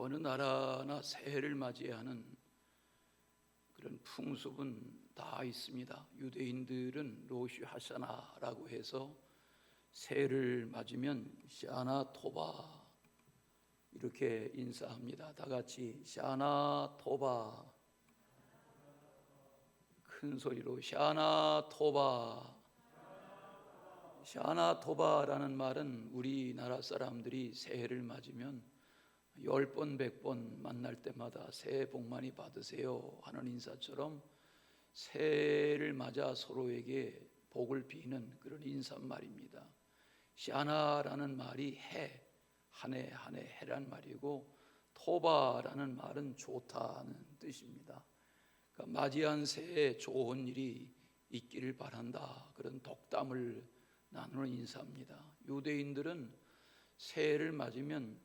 어느 나라나 새해를 맞이하는 그런 풍습은 다 있습니다. 유대인들은 로시 하샤나라고 해서 새해를 맞으면 샤나 토바 이렇게 인사합니다. 다 같이 샤나 토바, 큰 소리로 샤나 토바. 샤나 토바라는 말은 우리나라 사람들이 새해를 맞으면 10번 100번 만날 때마다 새해 복 많이 받으세요 하는 인사처럼 새해를 맞아 서로에게 복을 비는 그런 인사말입니다. 샤나라는 말이 해, 한 해 한 해 해란 말이고, 토바라는 말은 좋다는 뜻입니다. 그러니까 맞이한 새해 좋은 일이 있기를 바란다, 그런 덕담을 나누는 인사입니다. 유대인들은 새해를 맞으면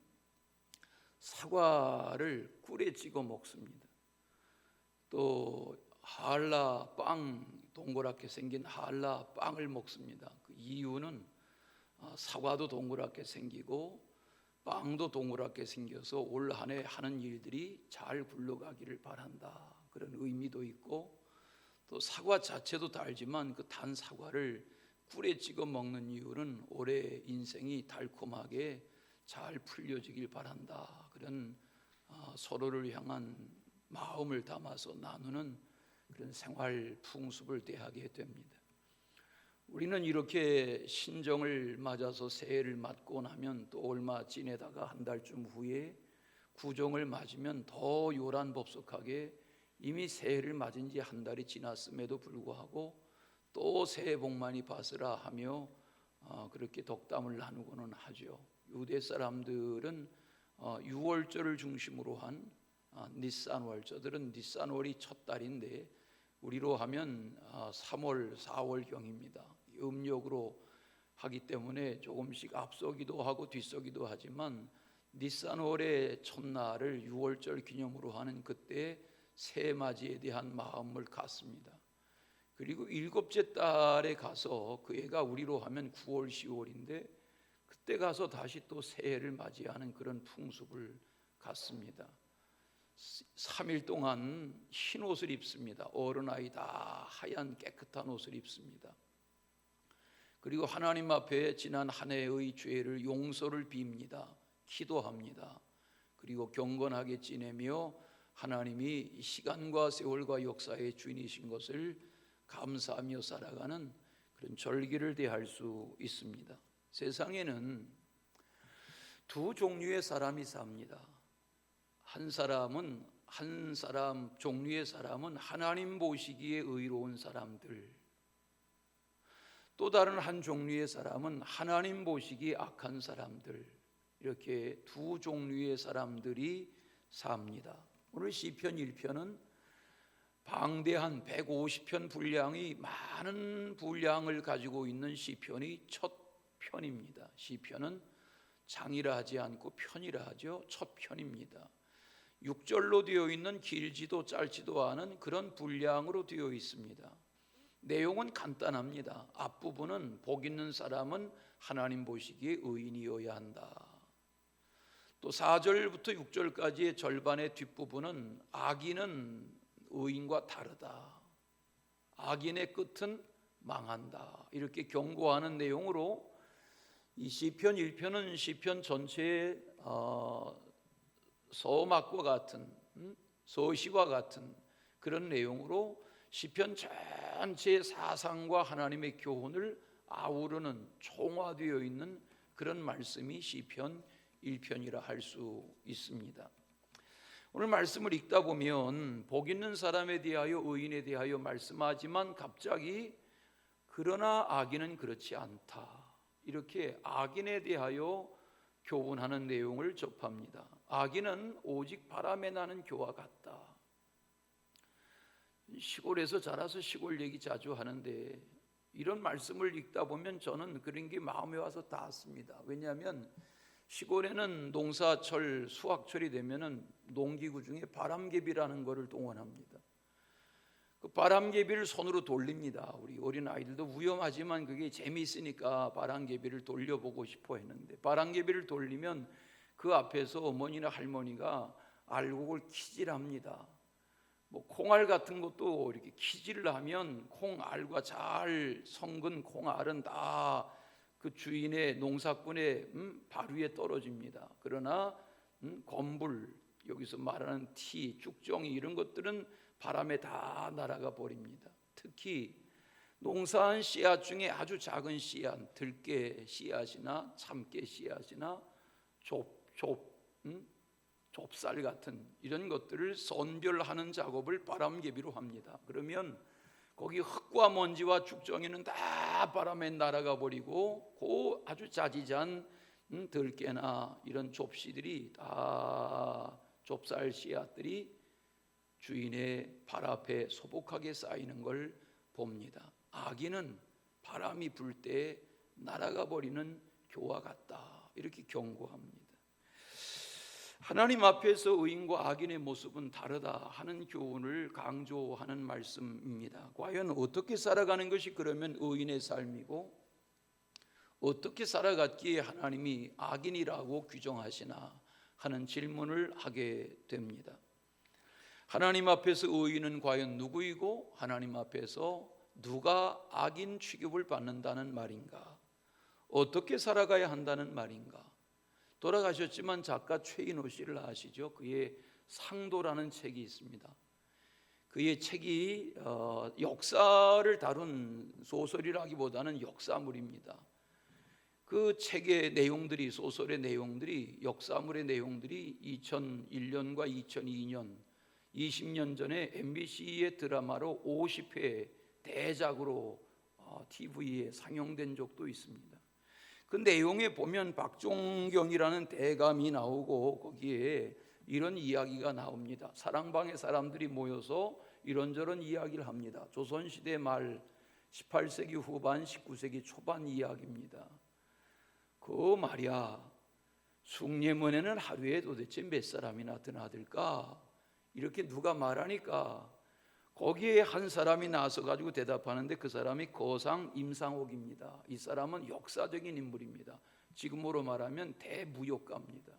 사과를 꿀에 찍어 먹습니다. 또 할라 빵, 동그랗게 생긴 할라 빵을 먹습니다. 그 이유는 사과도 동그랗게 생기고 빵도 동그랗게 생겨서 올 한 해 하는 일들이 잘 굴러가기를 바란다, 그런 의미도 있고, 또 사과 자체도 달지만 그 단 사과를 꿀에 찍어 먹는 이유는 올해 인생이 달콤하게 잘 풀려지길 바란다, 그런 서로를 향한 마음을 담아서 나누는 그런 생활 풍습을 대하게 됩니다. 우리는 이렇게 신정을 맞아서 새해를 맞고 나면 또 얼마 지내다가 한 달쯤 후에 구정을 맞으면 더 요란법석하게 이미 새해를 맞은 지 한 달이 지났음에도 불구하고 또 새해 복 많이 받으라 하며 그렇게 덕담을 나누고는 하죠. 유대 사람들은 6월절을 중심으로 한 니산월, 저들은 니산월이 첫 달인데 우리로 하면 3월, 4월경입니다. 음력으로 하기 때문에 조금씩 앞서기도 하고 뒤서기도 하지만 니산월의 첫날을 6월절 기념으로 하는 그때 새해맞이에 대한 마음을 갖습니다. 그리고 7째 달에 가서 그 해가 우리로 하면 9월, 10월인데 그때 가서 다시 또 새해를 맞이하는 그런 풍습을 갖습니다. 3일 동안 흰 옷을 입습니다. 어른아이 다 하얀 깨끗한 옷을 입습니다. 그리고 하나님 앞에 지난 한 해의 죄를 용서를 빕니다. 기도합니다. 그리고 경건하게 지내며 하나님이 시간과 세월과 역사의 주인이신 것을 감사하며 살아가는 그런 절기를 대할 수 있습니다. 세상에는 두 종류의 사람이 삽니다. 한 사람 종류의 사람은 하나님 보시기에 의로운 사람들, 또 다른 한 종류의 사람은 하나님 보시기에 악한 사람들, 이렇게 두 종류의 사람들이 삽니다. 오늘 시편 1편은 방대한 150편 분량이 많은 분량을 가지고 있는 시편이 첫 편입니다. 시편은 장이라 하지 않고 편이라 하죠. 첫 편입니다. 6절로 되어 있는 길지도 짧지도 않은 그런 분량으로 되어 있습니다. 내용은 간단합니다. 앞부분은 복 있는 사람은 하나님 보시기에 의인이어야 한다. 또 4절부터 6절까지의 절반의 뒷부분은 악인은 의인과 다르다, 악인의 끝은 망한다, 이렇게 경고하는 내용으로 이 시편 1편은 시편 전체의 서막과 같은, 서시와 같은 그런 내용으로 시편 전체의 사상과 하나님의 교훈을 아우르는 총화되어 있는 그런 말씀이 시편 1편이라 할 수 있습니다. 오늘 말씀을 읽다 보면 복 있는 사람에 대하여, 의인에 대하여 말씀하지만 갑자기 그러나 악인은 그렇지 않다, 이렇게 악인에 대하여 교훈하는 내용을 접합니다. 악인은 오직 바람에 나는 겨와 같다. 시골에서 자라서 시골 얘기 자주 하는데 이런 말씀을 읽다 보면 저는 그런 게 마음에 와서 닿았습니다. 왜냐하면 시골에는 농사철, 수확철이 되면은 농기구 중에 바람개비라는 것을 동원합니다. 그 바람개비를 손으로 돌립니다. 우리 어린 아이들도 위험하지만 그게 재미있으니까 바람개비를 돌려보고 싶어 했는데, 바람개비를 돌리면 그 앞에서 어머니나 할머니가 알곡을 키질합니다. 뭐 콩알 같은 것도 이렇게 키질을 하면 콩알과 잘 섞은 콩알은 다 그 주인의 농사꾼의 발 위에 떨어집니다. 그러나 건불, 여기서 말하는 티, 쭉정이 이런 것들은 바람에 다 날아가 버립니다. 특히 농사한 씨앗 중에 아주 작은 씨앗, 들깨 씨앗이나 참깨 씨앗이나 좁쌀 같은 이런 것들을 선별하는 작업을 바람개비로 합니다. 그러면 거기 흙과 먼지와 죽정이는 다 바람에 날아가 버리고 그 아주 자지잔 들깨나 이런 좁씨들이 다 좁쌀 씨앗들이 주인의 발 앞에 소복하게 쌓이는 걸 봅니다. 악인은 바람이 불 때 날아가 버리는 교와 같다, 이렇게 경고합니다. 하나님 앞에서 의인과 악인의 모습은 다르다 하는 교훈을 강조하는 말씀입니다. 과연 어떻게 살아가는 것이 그러면 의인의 삶이고, 어떻게 살아갔기에 하나님이 악인이라고 규정하시나 하는 질문을 하게 됩니다. 하나님 앞에서 의인은 과연 누구이고, 하나님 앞에서 누가 악인 취급을 받는다는 말인가? 어떻게 살아가야 한다는 말인가? 돌아가셨지만 작가 최인호 씨를 아시죠? 그의 상도라는 책이 있습니다. 그의 책이 역사를 다룬 소설이라기보다는 역사물입니다. 그 책의 내용들이, 소설의 내용들이, 역사물의 내용들이 2001년과 2002년 20년 전에 MBC의 드라마로 50회 대작으로 TV에 상영된 적도 있습니다. 그 내용에 보면 박종경이라는 대감이 나오고 거기에 이런 이야기가 나옵니다. 사랑방의 사람들이 모여서 이런저런 이야기를 합니다. 조선시대 말 18세기 후반 19세기 초반 이야기입니다. 그 말이야, 숭례문에는 하루에 도대체 몇 사람이나 드나들까? 이렇게 누가 말하니까 거기에 한 사람이 나서 가지고 대답하는데 그 사람이 거상 임상옥입니다. 이 사람은 역사적인 인물입니다. 지금으로 말하면 대무역가입니다.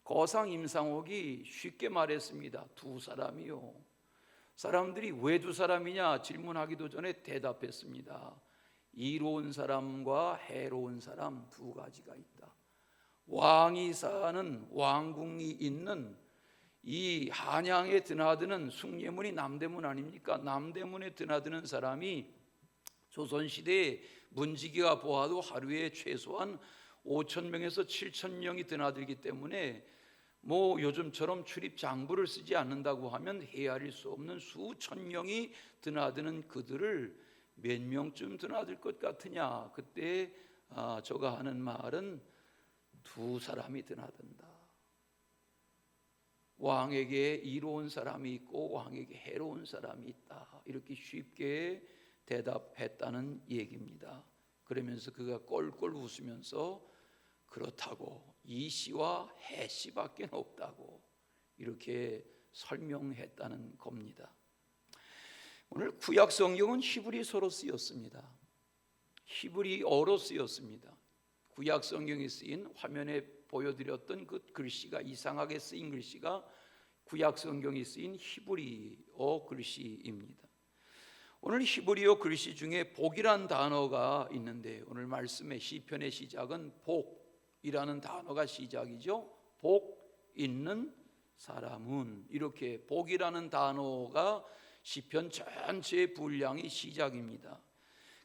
거상 임상옥이 쉽게 말했습니다. 두 사람이요. 사람들이 왜 두 사람이냐 질문하기도 전에 대답했습니다. 이로운 사람과 해로운 사람 두 가지가 있다. 왕이 사는, 왕궁이 있는 이 한양에 드나드는, 숭례문이 남대문 아닙니까? 남대문에 드나드는 사람이 조선시대에 문지기가 보아도 하루에 최소한 5,000명에서 7,000명이 드나들기 때문에 뭐 요즘처럼 출입 장부를 쓰지 않는다고 하면 헤아릴 수 없는 수천 명이 드나드는 그들을 몇 명쯤 드나들 것 같으냐? 그때 저가 하는 말은 두 사람이 드나든다. 왕에게 이로운 사람이 있고 왕에게 해로운 사람이 있다. 이렇게 쉽게 대답했다는 얘기입니다. 그러면서 그가 꼴꼴 웃으면서 그렇다고 이 씨와 해 씨밖에 없다고 이렇게 설명했다는 겁니다. 오늘 구약 성경은 히브리서로 쓰였습니다. 히브리어로 쓰였습니다. 구약 성경에 쓰인, 화면에 보여드렸던 그 글씨가, 이상하게 쓰인 글씨가 구약 성경에 쓰인 히브리어 글씨입니다. 오늘 히브리어 글씨 중에 복이란 단어가 있는데, 오늘 말씀의 시편의 시작은 복이라는 단어가 시작이죠. 복 있는 사람은, 이렇게 복이라는 단어가 시편 전체의 분량이 시작입니다.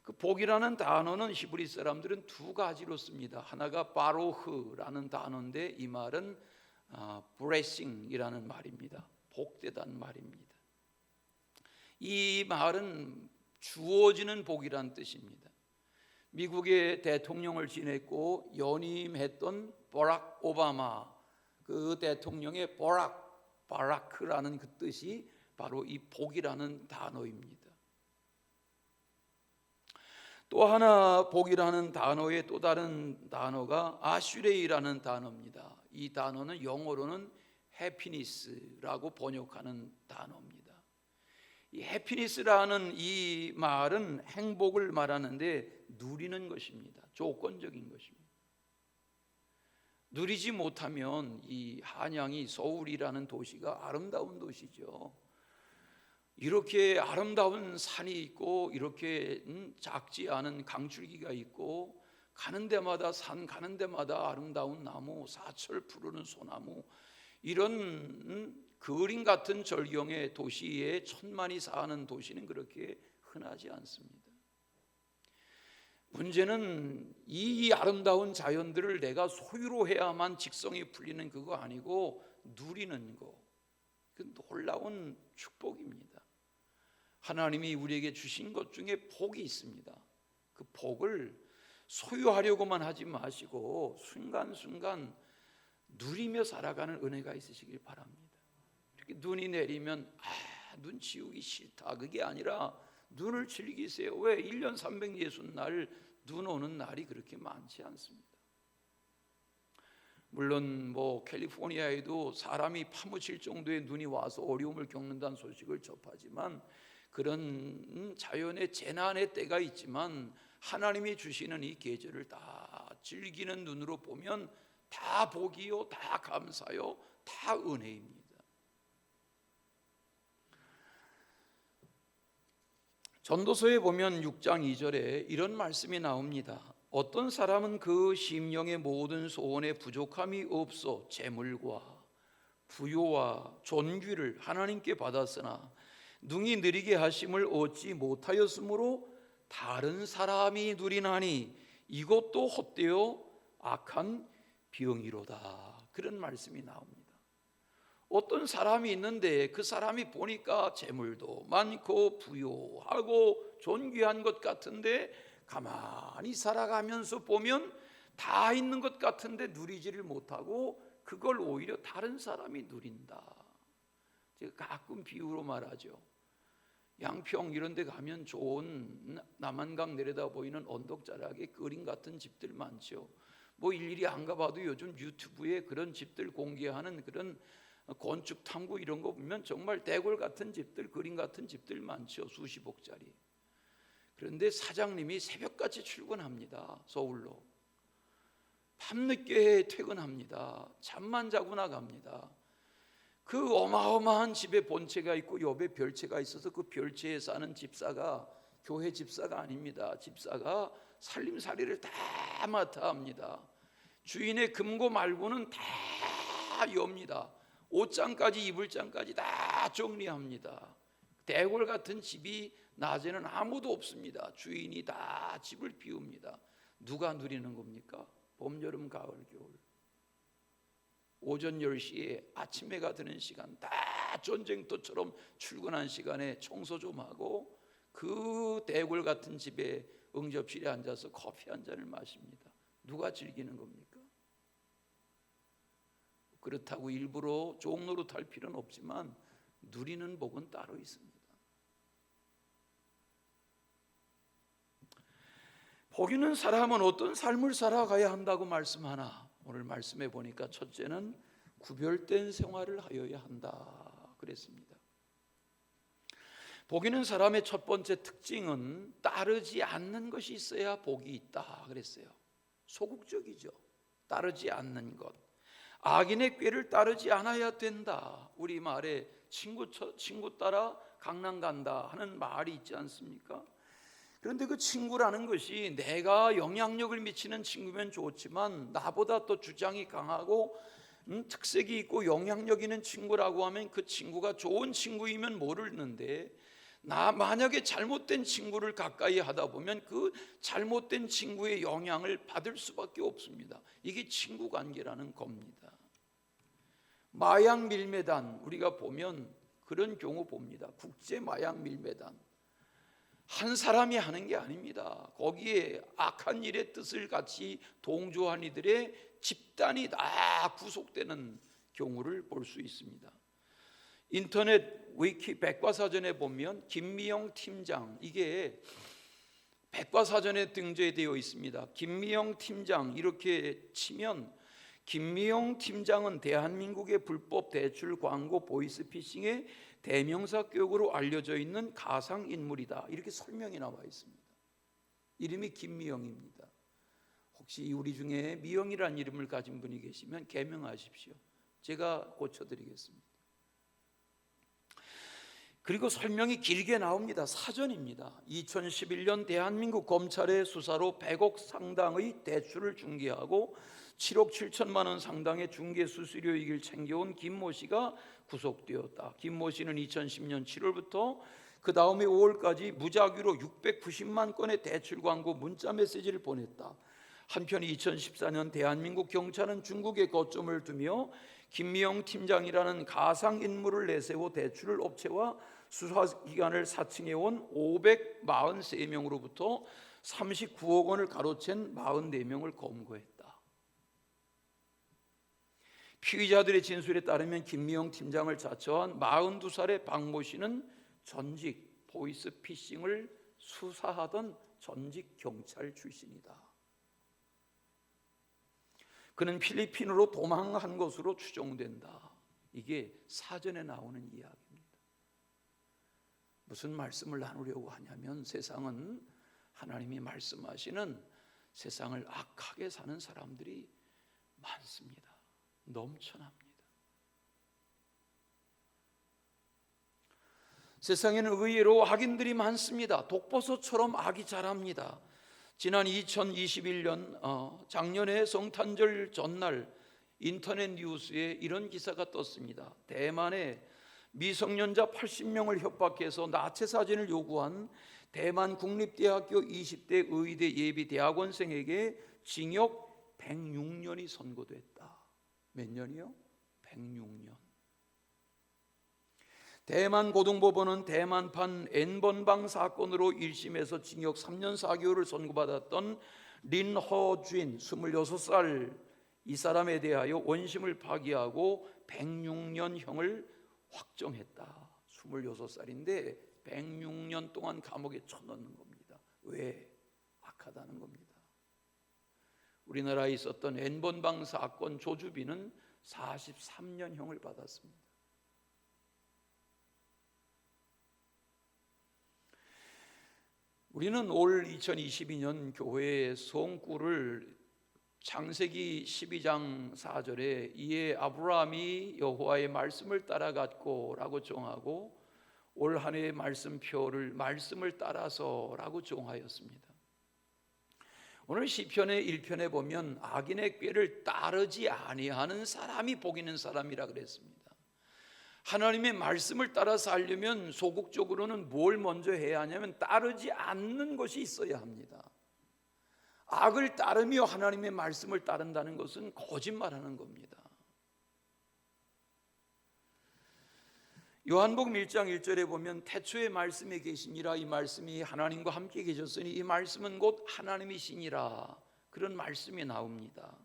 그 복이라는 단어는 히브리 사람들은 두 가지로 씁니다. 하나가 바로흐라는 단어인데 이 말은 blessing이라는 말입니다. 복되다는 말입니다. 이 말은 주어지는 복이란 뜻입니다. 미국의 대통령을 지냈고 연임했던 버락 오바마, 그 대통령의 바라크라는 그 뜻이 바로 이 복이라는 단어입니다. 또 하나 복이라는 단어의 또 다른 단어가 아슈레이라는 단어입니다. 이 단어는 영어로는 해피니스라고 번역하는 단어입니다. 이 해피니스라는 이 말은 행복을 말하는데 누리는 것입니다. 조건적인 것입니다. 누리지 못하면 이 한양이 서울이라는 도시가 아름다운 도시죠. 이렇게 아름다운 산이 있고 이렇게 작지 않은 강줄기가 있고 가는 데마다 산 가는 데마다 아름다운 나무, 사철 푸르는 소나무, 이런 그림 같은 절경의 도시에 천만이 사는 도시는 그렇게 흔하지 않습니다. 문제는 이 아름다운 자연들을 내가 소유로 해야만 직성이 풀리는 그거 아니고 누리는 거, 그 놀라운 축복입니다. 하나님이 우리에게 주신 것 중에 복이 있습니다. 그 복을 소유하려고만 하지 마시고 순간순간 누리며 살아가는 은혜가 있으시길 바랍니다. 이렇게 눈이 내리면 눈 치우기 싫다, 그게 아니라 눈을 즐기세요. 왜? 1년 360날 눈 오는 날이 그렇게 많지 않습니다. 물론 캘리포니아에도 사람이 파묻힐 정도의 눈이 와서 어려움을 겪는다는 소식을 접하지만, 그런 자연의 재난의 때가 있지만 하나님이 주시는 이 계절을 다 즐기는 눈으로 보면 다 복이요, 다 감사요, 다 은혜입니다. 전도서에 보면 6장 2절에 이런 말씀이 나옵니다. 어떤 사람은 그 심령의 모든 소원에 부족함이 없어 재물과 부요와 존귀를 하나님께 받았으나 능히 느리게 하심을 얻지 못하였으므로 다른 사람이 누리나니 이것도 헛되어 악한 병이로다. 그런 말씀이 나옵니다. 어떤 사람이 있는데 그 사람이 보니까 재물도 많고 부요하고 존귀한 것 같은데 가만히 살아가면서 보면 다 있는 것 같은데 누리지를 못하고 그걸 오히려 다른 사람이 누린다. 제가 가끔 비유로 말하죠. 양평 이런 데 가면 좋은 남한강 내려다 보이는 언덕자락에 그림 같은 집들 많죠. 일일이 안 가봐도 요즘 유튜브에 그런 집들 공개하는 그런 건축 탐구 이런 거 보면 정말 대골 같은 집들, 그림 같은 집들 많죠. 수십억짜리. 그런데 사장님이 새벽같이 출근합니다. 서울로. 밤늦게 퇴근합니다. 잠만 자고 나갑니다. 그 어마어마한 집에 본체가 있고 옆에 별채가 있어서 그 별채에 사는 집사가 교회 집사가 아닙니다. 집사가 살림살이를 다 맡아 합니다. 주인의 금고 말고는 다 엽니다. 옷장까지 이불장까지 다 정리합니다. 대골 같은 집이 낮에는 아무도 없습니다. 주인이 다 집을 비웁니다. 누가 누리는 겁니까? 봄, 여름, 가을, 겨울. 오전 10시에 아침 해가 드는 시간 다 전쟁터처럼 출근한 시간에 청소 좀 하고 그 대골 같은 집에 응접실에 앉아서 커피 한 잔을 마십니다. 누가 즐기는 겁니까? 그렇다고 일부러 종로로 탈 필요는 없지만 누리는 복은 따로 있습니다. 복 있는 사람은 어떤 삶을 살아가야 한다고 말씀하나? 오늘 말씀해 보니까 첫째는 구별된 생활을 하여야 한다 그랬습니다. 복 있는 사람의 첫 번째 특징은 따르지 않는 것이 있어야 복이 있다 그랬어요. 소극적이죠. 따르지 않는 것. 악인의 꾀를 따르지 않아야 된다. 우리 말에 친구 따라 강남 간다 하는 말이 있지 않습니까? 그런데 그 친구라는 것이 내가 영향력을 미치는 친구면 좋지만 나보다 또 주장이 강하고 특색이 있고 영향력 있는 친구라고 하면 그 친구가 좋은 친구이면 모르는데, 나 만약에 잘못된 친구를 가까이 하다 보면 그 잘못된 친구의 영향을 받을 수밖에 없습니다. 이게 친구 관계라는 겁니다. 마약 밀매단, 우리가 보면 그런 경우 봅니다. 국제 마약 밀매단. 한 사람이 하는 게 아닙니다. 거기에 악한 일의 뜻을 같이 동조한 이들의 집단이 다 구속되는 경우를 볼 수 있습니다. 인터넷 위키 백과사전에 보면 김미영 팀장, 이게 백과사전에 등재되어 있습니다. 김미영 팀장 이렇게 치면 김미영 팀장은 대한민국의 불법 대출 광고 보이스피싱의 대명사격으로 알려져 있는 가상인물이다. 이렇게 설명이 나와 있습니다. 이름이 김미영입니다. 혹시 우리 중에 미영이라는 이름을 가진 분이 계시면 개명하십시오. 제가 고쳐드리겠습니다. 그리고 설명이 길게 나옵니다. 사전입니다. 2011년 대한민국 검찰의 수사로 100억 상당의 대출을 중개하고 7억 7천만 원 상당의 중개 수수료 이익을 챙겨온 김모 씨가 구속되었다. 김모 씨는 2010년 7월부터 그 다음에 5월까지 무작위로 690만 건의 대출 광고 문자 메시지를 보냈다. 한편 2014년 대한민국 경찰은 중국에 거점을 두며 김미영 팀장이라는 가상 인물을 내세워 대출 업체와 수사기관을 사칭해온 543명으로부터 39억 원을 가로챈 44명을 검거했다. 피의자들의 진술에 따르면 김미영 팀장을 자처한 42살의 박모 씨는 전직 보이스피싱을 수사하던 전직 경찰 출신이다. 그는 필리핀으로 도망한 것으로 추정된다. 이게 사전에 나오는 이야기입니다. 무슨 말씀을 나누려고 하냐면 세상은 하나님이 말씀하시는 세상을 악하게 사는 사람들이 많습니다. 넘쳐납니다. 세상에는 의외로 악인들이 많습니다. 독버섯처럼 악이 자랍니다. 지난 2021년 작년에 성탄절 전날 인터넷 뉴스에 이런 기사가 떴습니다. 대만의 미성년자 80명을 협박해서 나체 사진을 요구한 대만 국립대학교 20대 의대 예비 대학원생에게 징역 106년이 선고됐다. 몇 년이요? 106년. 대만 고등법원은 대만판 N번방 사건으로 1심에서 징역 3년 4개월을 선고받았던 린허쥔 26살 이 사람에 대하여 원심을 파기하고 106년형을 확정했다. 26살인데 106년 동안 감옥에 쳐넣는 겁니다. 왜? 악하다는 겁니다. 우리나라에 있었던 N번방 사건 조주빈은 43년형을 받았습니다. 우리는 올 2022년 교회의 성구를 창세기 12장 4절에 이에 아브라함이 여호와의 말씀을 따라갔고 라고 정하고 올 한 해의 말씀표를 말씀을 따라서 라고 정하였습니다. 오늘 시편의 1편에 보면 악인의 꾀를 따르지 아니하는 사람이 복 있는 사람이라 그랬습니다. 하나님의 말씀을 따라 살려면 소극적으로는 뭘 먼저 해야 하냐면 따르지 않는 것이 있어야 합니다. 악을 따르며 하나님의 말씀을 따른다는 것은 거짓말하는 겁니다. 요한복음 1장 1절에 보면 태초에 말씀이 계시니라 이 말씀이 하나님과 함께 계셨으니 이 말씀은 곧 하나님이시니라 그런 말씀이 나옵니다.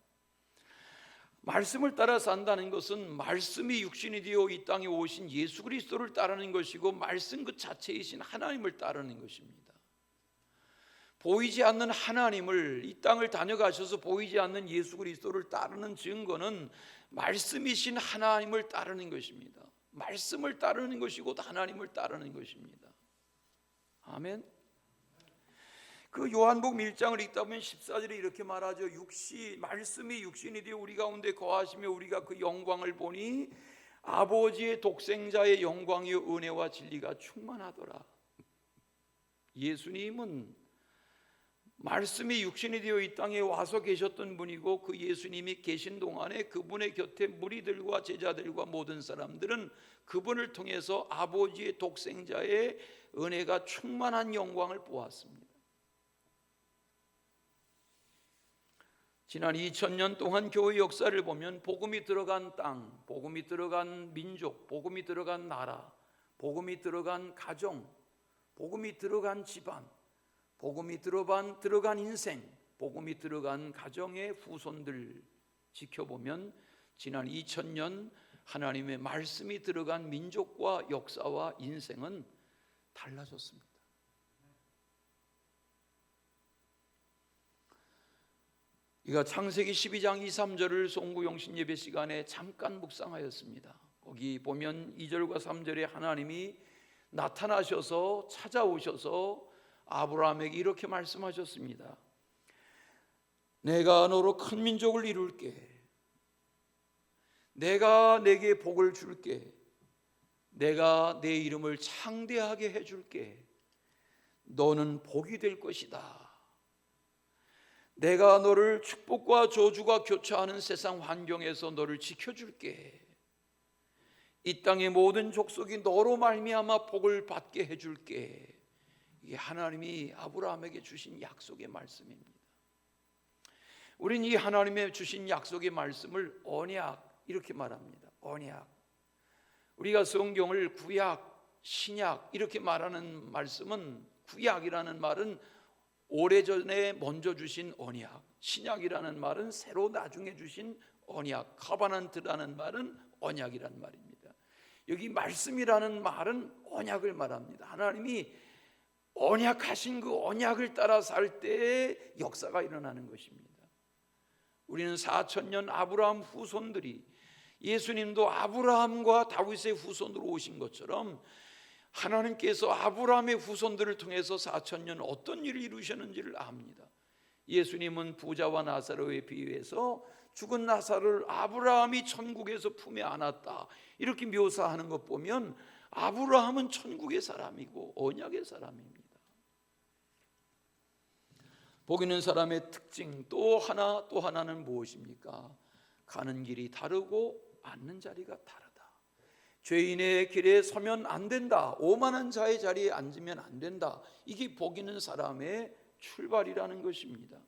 말씀을 따라 산다는 것은 말씀이 육신이 되어 이 땅에 오신 예수 그리스도를 따르는 것이고 말씀 그 자체이신 하나님을 따르는 것입니다. 보이지 않는 하나님을 이 땅을 다녀가셔서 보이지 않는 예수 그리스도를 따르는 증거는 말씀이신 하나님을 따르는 것입니다. 말씀을 따르는 것이고 하나님을 따르는 것입니다. 아멘. 그 요한복음 1장을 읽다 보면 14절에 이렇게 말하죠. 말씀이 육신이 되어 우리 가운데 거하시며 우리가 그 영광을 보니 아버지의 독생자의 영광이요 은혜와 진리가 충만하더라. 예수님은 말씀이 육신이 되어 이 땅에 와서 계셨던 분이고 그 예수님이 계신 동안에 그분의 곁에 무리들과 제자들과 모든 사람들은 그분을 통해서 아버지의 독생자의 은혜가 충만한 영광을 보았습니다. 지난 2000년 동안 교회 역사를 보면 복음이 들어간 땅, 복음이 들어간 민족, 복음이 들어간 나라, 복음이 들어간 가정, 복음이 들어간 집안, 복음이 들어간 인생, 복음이 들어간 가정의 후손들 지켜보면 지난 2000년 하나님의 말씀이 들어간 민족과 역사와 인생은 달라졌습니다. 우리가 창세기 12장 2, 3절을 송구영신 예배 시간에 잠깐 묵상하였습니다. 거기 보면 2절과 3절에 하나님이 나타나셔서 찾아오셔서 아브라함에게 이렇게 말씀하셨습니다. 내가 너로 큰 민족을 이룰게. 내가 내게 복을 줄게. 내가 내 이름을 창대하게 해줄게. 너는 복이 될 것이다. 내가 너를 축복과 저주가 교차하는 세상 환경에서 너를 지켜줄게. 이 땅의 모든 족속이 너로 말미암아 복을 받게 해줄게. 이게 하나님이 아브라함에게 주신 약속의 말씀입니다. 우린 이 하나님의 주신 약속의 말씀을 언약 이렇게 말합니다. 언약. 우리가 성경을 구약, 신약 이렇게 말하는 말씀은, 구약이라는 말은 오래전에 먼저 주신 언약, 신약이라는 말은 새로 나중에 주신 언약, 카바난트라는 말은 언약이라는 말입니다. 여기 말씀이라는 말은 언약을 말합니다. 하나님이 언약하신 그 언약을 따라 살 때의 역사가 일어나는 것입니다. 우리는 4000년 아브라함 후손들이, 예수님도 아브라함과 다윗의 후손으로 오신 것처럼 하나님께서 아브라함의 후손들을 통해서 4000년 어떤 일을 이루셨는지를 압니다. 예수님은 부자와 나사로에 비유해서 죽은 나사로를 아브라함이 천국에서 품에 안았다 이렇게 묘사하는 것 보면 아브라함은 천국의 사람이고 언약의 사람입니다. 복 있는 사람의 특징 또 하나는 무엇입니까? 가는 길이 다르고 앉는 자리가 다르다. 죄인의 길에 서면 안 된다. 오만한 자의 자리에 앉으면 안 된다. 이게 복 있는 사람의 출발이라는 것입니다.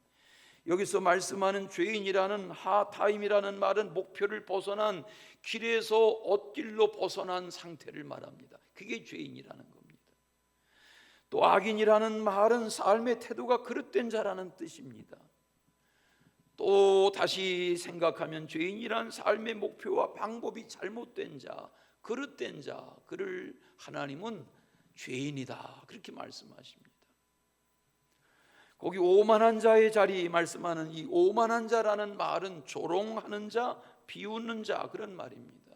여기서 말씀하는 죄인이라는 하타임이라는 말은 목표를 벗어난 길에서 엇길로 벗어난 상태를 말합니다. 그게 죄인이라는 겁니다. 또 악인이라는 말은 삶의 태도가 그릇된 자라는 뜻입니다. 또 다시 생각하면 죄인이란 삶의 목표와 방법이 잘못된 자, 그릇된 자, 그를 하나님은 죄인이다 그렇게 말씀하십니다. 거기 오만한 자의 자리 말씀하는 이 오만한 자라는 말은 조롱하는 자, 비웃는 자 그런 말입니다.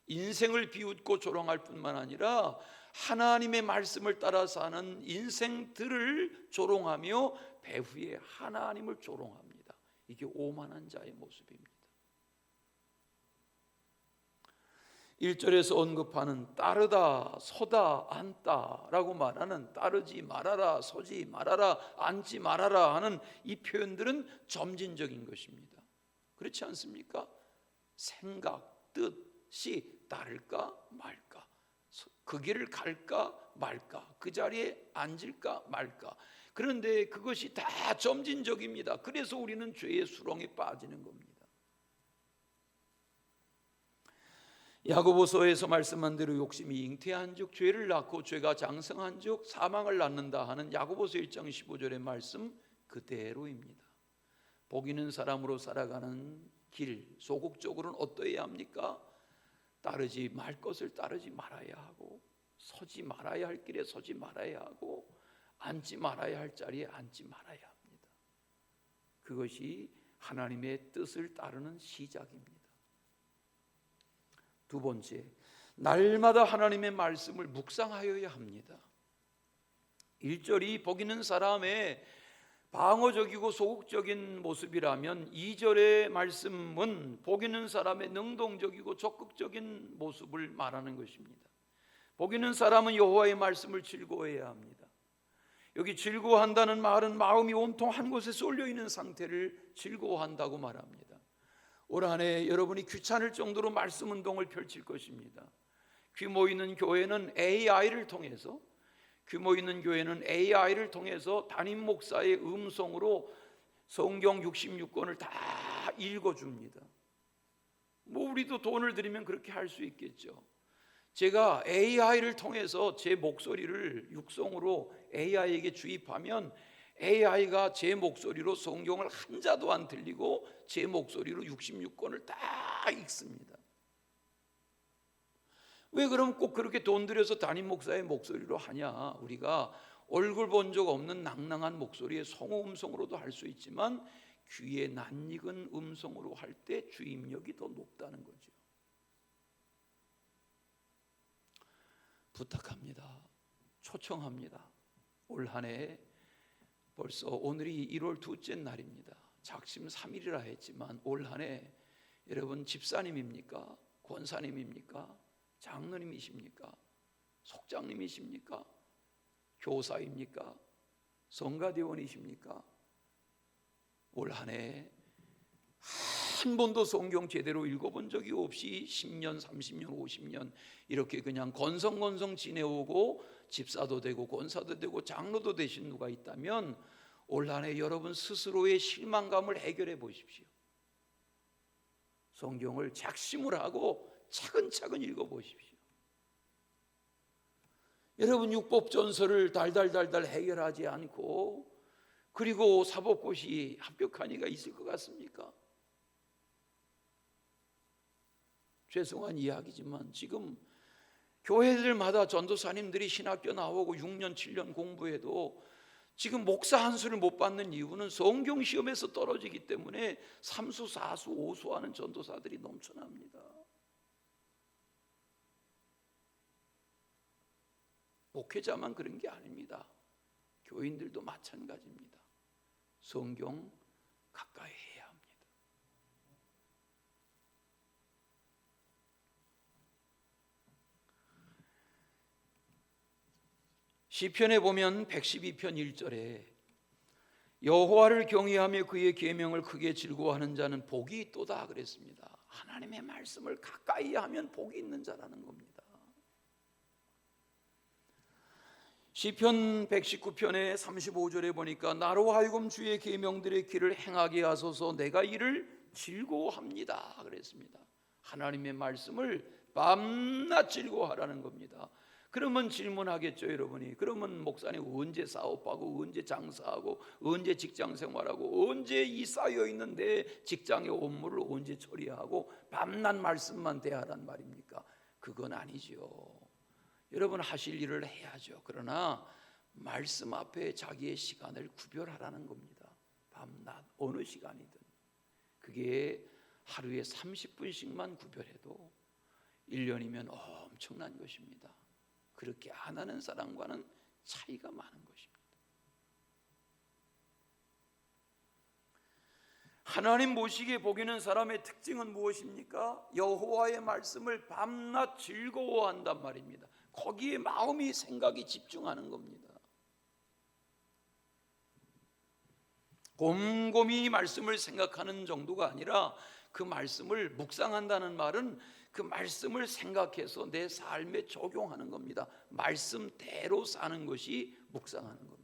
인생을 비웃고 조롱할 뿐만 아니라 하나님의 말씀을 따라 사는 인생들을 조롱하며 배후에 하나님을 조롱합니다. 이게 오만한 자의 모습입니다. 1절에서 언급하는 따르다, 서다, 앉다 라고 말하는 따르지 말아라, 서지 말아라, 앉지 말아라 하는 이 표현들은 점진적인 것입니다. 그렇지 않습니까? 생각, 뜻이 따를까 말까, 그 길을 갈까 말까, 그 자리에 앉을까 말까. 그런데 그것이 다 점진적입니다. 그래서 우리는 죄의 수렁에 빠지는 겁니다. 야고보서에서 말씀한 대로 욕심이 잉태한즉 죄를 낳고 죄가 장성한즉 사망을 낳는다 하는 야고보서 1장 15절의 말씀 그대로입니다. 복 있는 사람으로 살아가는 길, 소극적으로는 어떠해야 합니까? 따르지 말 것을 따르지 말아야 하고, 서지 말아야 할 길에 서지 말아야 하고, 앉지 말아야 할 자리에 앉지 말아야 합니다. 그것이 하나님의 뜻을 따르는 시작입니다. 두 번째, 날마다 하나님의 말씀을 묵상하여야 합니다. 1절이 복 있는 사람의 방어적이고 소극적인 모습이라면 2절의 말씀은 복 있는 사람의 능동적이고 적극적인 모습을 말하는 것입니다. 복 있는 사람은 여호와의 말씀을 즐거워해야 합니다. 여기 즐거워한다는 말은 마음이 온통 한 곳에 쏠려 있는 상태를 즐거워한다고 말합니다. 올 한 해 여러분이 귀찮을 정도로 말씀 운동을 펼칠 것입니다. 규모 있는 교회는 AI를 통해서 담임 목사의 음성으로 성경 66권을 다 읽어줍니다. 우리도 돈을 들이면 그렇게 할 수 있겠죠. 제가 AI를 통해서 제 목소리를 육성으로 AI에게 주입하면 AI가 제 목소리로 성경을 한 자도 안 들리고 제 목소리로 66권을 다 읽습니다. 왜 그럼 꼭 그렇게 돈 들여서 담임 목사의 목소리로 하냐? 우리가 얼굴 본 적 없는 낭낭한 목소리의 성우 음성으로도 할 수 있지만 귀에 낯익은 음성으로 할 때 주입력이 더 높다는 거죠. 부탁합니다. 초청합니다. 올 한 해 벌써 오늘이 1월 둘째 날입니다. 작심삼일이라 했지만 올 한 해 여러분 집사님입니까? 권사님입니까? 장로님이십니까? 속장님이십니까? 교사입니까? 성가대원이십니까? 올 한 해 한 번도 성경 제대로 읽어본 적이 없이 10년, 30년, 50년 이렇게 그냥 건성건성 지내오고 집사도 되고 권사도 되고 장로도 되신 누가 있다면 올 한 해 여러분 스스로의 실망감을 해결해 보십시오. 성경을 작심을 하고 차근차근 읽어보십시오. 여러분 율법전설을 달달달달 해결하지 않고 그리고 사법고시 합격한 이가 있을 것 같습니까? 죄송한 이야기지만 지금 교회들마다 전도사님들이 신학교 나오고 6년 7년 공부해도 지금 목사 한 수를 못 받는 이유는 성경 시험에서 떨어지기 때문에 3수 4수 5수 하는 전도사들이 넘쳐납니다. 목회자만 그런 게 아닙니다. 교인들도 마찬가지입니다. 성경 가까이 해야 합니다. 시편에 보면 112편 1절에 여호와를 경외하며 그의 계명을 크게 즐거워하는 자는 복이 있도다 그랬습니다. 하나님의 말씀을 가까이 하면 복이 있는 자라는 겁니다. 시편 119편의 35절에 보니까 나로 하여금 주의 계명들의 길을 행하게 하소서 내가 이를 즐거워합니다 그랬습니다. 하나님의 말씀을 밤낮 즐거워하라는 겁니다. 그러면 질문하겠죠 여러분이. 그러면 목사님 언제 사업하고 언제 장사하고 언제 직장생활하고 언제 이 쌓여있는 내 직장의 업무를 언제 처리하고 밤낮 말씀만 대하란 말입니까? 그건 아니죠. 여러분 하실 일을 해야죠. 그러나 말씀 앞에 자기의 시간을 구별하라는 겁니다. 밤낮 어느 시간이든. 그게 하루에 30분씩만 구별해도 1년이면 엄청난 것입니다. 그렇게 안 하는 사람과는 차이가 많은 것입니다. 하나님 모시기에 복이는 사람의 특징은 무엇입니까? 여호와의 말씀을 밤낮 즐거워한단 말입니다. 거기에 마음이 생각이 집중하는 겁니다. 곰곰이 말씀을 생각하는 정도가 아니라 그 말씀을 묵상한다는 말은 그 말씀을 생각해서 내 삶에 적용하는 겁니다. 말씀대로 사는 것이 묵상하는 겁니다.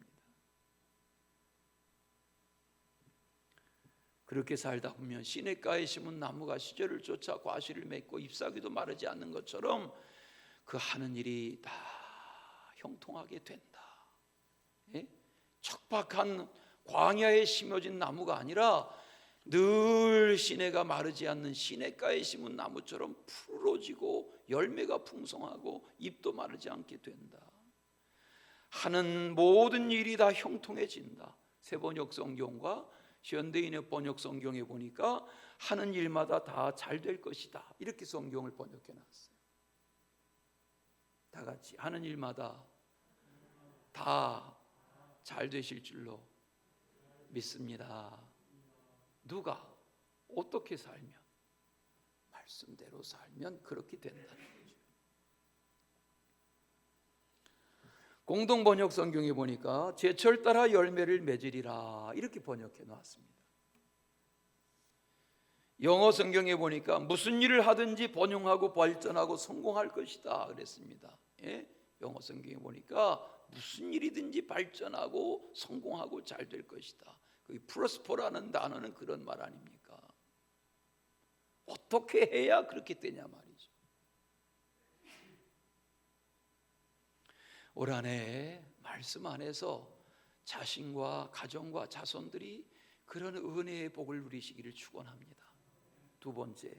그렇게 살다 보면 시냇가에 심은 나무가 시절을 쫓아 과실을 맺고 잎사귀도 마르지 않는 것처럼 그 하는 일이 다 형통하게 된다. 예? 척박한 광야에 심어진 나무가 아니라 늘 시내가 마르지 않는 시냇가에 심은 나무처럼 푸르러지고 열매가 풍성하고 잎도 마르지 않게 된다. 하는 모든 일이 다 형통해진다. 새번역 성경과 현대인의 번역 성경에 보니까 하는 일마다 다 잘 될 것이다. 이렇게 성경을 번역해 놨어요. 다 같이 하는 일마다 다 잘 되실 줄로 믿습니다. 누가 어떻게 살면 말씀대로 살면 그렇게 된다는 거죠. 공동번역 성경에 보니까 제철 따라 열매를 맺으리라 이렇게 번역해 놨습니다. 영어 성경에 보니까 무슨 일을 하든지 번영하고 발전하고 성공할 것이다 그랬습니다. 예? 영어 성경에 보니까 무슨 일이든지 발전하고 성공하고 잘 될 것이다. 그 프로스퍼라는 단어는 그런 말 아닙니까? 어떻게 해야 그렇게 되냐 말이죠. 올 한 해 말씀 안에서 자신과 가정과 자손들이 그런 은혜의 복을 누리시기를 축원합니다. 두 번째,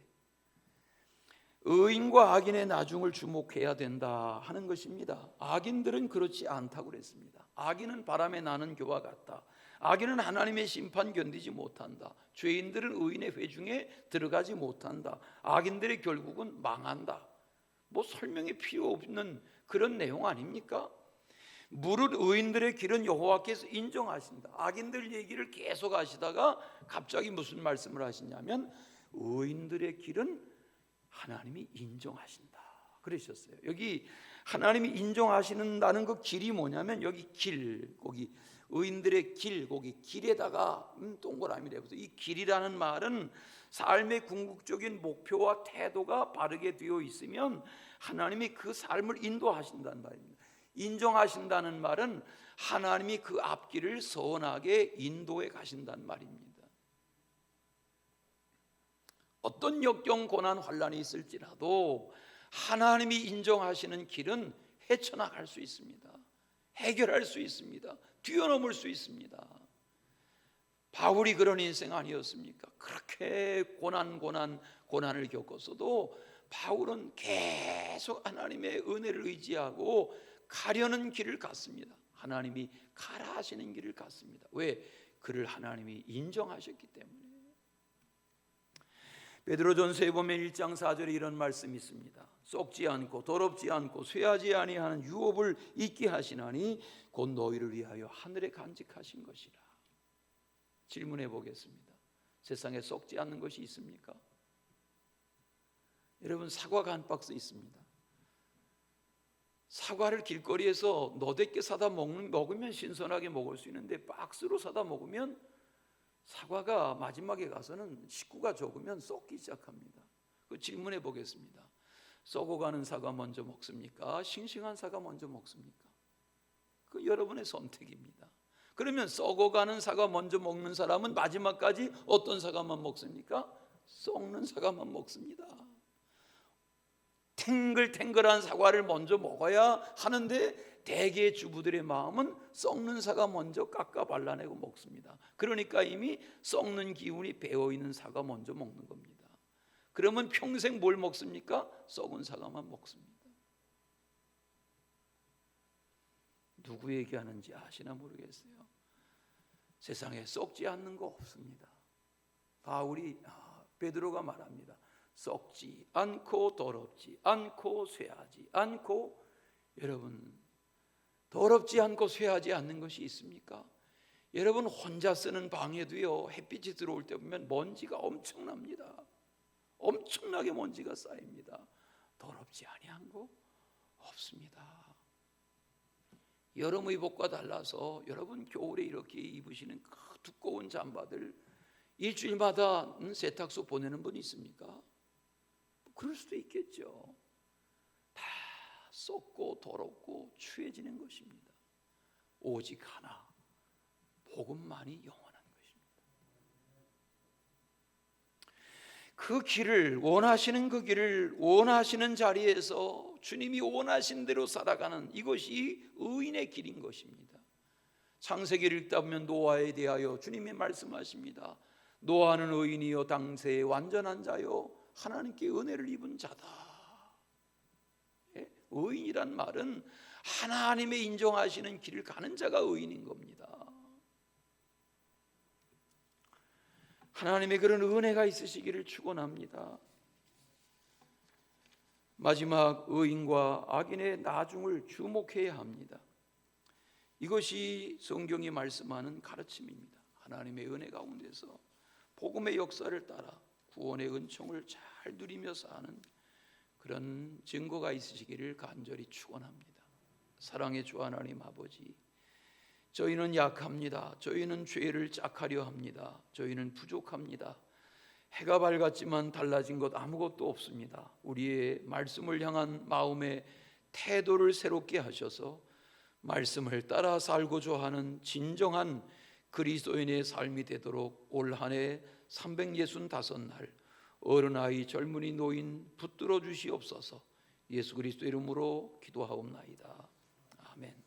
의인과 악인의 나중을 주목해야 된다 하는 것입니다. 악인들은 그렇지 않다고 그랬습니다. 악인은 바람에 나는 교와 같다. 악인은 하나님의 심판 견디지 못한다. 죄인들은 의인의 회중에 들어가지 못한다. 악인들의 결국은 망한다. 뭐 설명이 필요 없는 그런 내용 아닙니까? 무릇 의인들의 길은 여호와께서 인정하신다. 악인들 얘기를 계속 하시다가 갑자기 무슨 말씀을 하시냐면 의인들의 길은 하나님이 인정하신다 그러셨어요. 여기 하나님이 인정하시는다는 그 길이 뭐냐면 여기 길, 거기 의인들의 길, 거기 길에다가 동그라미를 해보세요. 이 길이라는 말은 삶의 궁극적인 목표와 태도가 바르게 되어 있으면 하나님이 그 삶을 인도하신다는 말입니다. 인정하신다는 말은 하나님이 그 앞길을 선하게 인도해 가신다는 말입니다. 어떤 역경, 고난, 환란이 있을지라도 하나님이 인정하시는 길은 헤쳐나갈 수 있습니다. 해결할 수 있습니다. 뛰어넘을 수 있습니다. 바울이 그런 인생 아니었습니까? 그렇게 고난을 겪었어도 바울은 계속 하나님의 은혜를 의지하고 가려는 길을 갔습니다. 하나님이 가라 하시는 길을 갔습니다. 왜? 그를 하나님이 인정하셨기 때문에. 베드로전서에 보면 1장 4절에 이런 말씀이 있습니다. 썩지 않고 더럽지 않고 쇠하지 아니하는 유업을 잊게 하시나니 곧 너희를 위하여 하늘에 간직하신 것이라. 질문해 보겠습니다. 세상에 썩지 않는 것이 있습니까? 여러분, 사과가 한 박스 있습니다. 사과를 길거리에서 너댓게 사다 먹으면 신선하게 먹을 수 있는데 박스로 사다 먹으면 사과가 마지막에 가서는 식구가 적으면 썩기 시작합니다. 그 질문해 보겠습니다. 썩어가는 사과 먼저 먹습니까? 싱싱한 사과 먼저 먹습니까? 그 여러분의 선택입니다. 그러면 썩어가는 사과 먼저 먹는 사람은 마지막까지 어떤 사과만 먹습니까? 썩는 사과만 먹습니다. 탱글탱글한 사과를 먼저 먹어야 하는데 대개 주부들의 마음은 썩는 사과 먼저 깎아 발라내고 먹습니다. 그러니까 이미 썩는 기운이 배어있는 사과 먼저 먹는 겁니다. 그러면 평생 뭘 먹습니까? 썩은 사과만 먹습니다. 누구 얘기하는지 아시나 모르겠어요. 세상에 썩지 않는 거 없습니다. 베드로가 말합니다. 썩지 않고 더럽지 않고 쇠하지 않고. 여러분, 더럽지 않고 쇠하지 않는 것이 있습니까? 여러분, 혼자 쓰는 방에도요, 햇빛이 들어올 때 보면 먼지가 엄청납니다. 엄청나게 먼지가 쌓입니다. 더럽지 아니한 거 없습니다. 여름 의복과 달라서 여러분, 겨울에 이렇게 입으시는 그 두꺼운 잠바들 일주일마다 세탁소 보내는 분 있습니까? 그럴 수도 있겠죠. 다 썩고 더럽고 추해지는 것입니다. 오직 하나, 복음만이 영원한 것입니다. 그 길을, 원하시는 그 길을 원하시는 자리에서 주님이 원하신 대로 살아가는 이것이 의인의 길인 것입니다. 창세기를 읽다 보면 노아에 대하여 주님이 말씀하십니다. 노아는 의인이요 당세에 완전한 자요 하나님께 은혜를 입은 자다. 의인이란 말은 하나님의 인정하시는 길을 가는 자가 의인인 겁니다. 하나님의 그런 은혜가 있으시기를 축원합니다. 마지막, 의인과 악인의 나중을 주목해야 합니다. 이것이 성경이 말씀하는 가르침입니다. 하나님의 은혜 가운데서 복음의 역사를 따라 구원의 은총을 잘 누리며 사는 그런 증거가 있으시기를 간절히 축원합니다. 사랑의 주 하나님 아버지, 저희는 약합니다. 저희는 죄를 짝하려 합니다. 저희는 부족합니다. 해가 밝았지만 달라진 것 아무것도 없습니다. 우리의 말씀을 향한 마음의 태도를 새롭게 하셔서 말씀을 따라 살고자 하는 진정한 그리스도인의 삶이 되도록 올 한 해 365날 어른아이 젊은이 노인 붙들어 주시옵소서. 예수 그리스도 이름으로 기도하옵나이다. 아멘.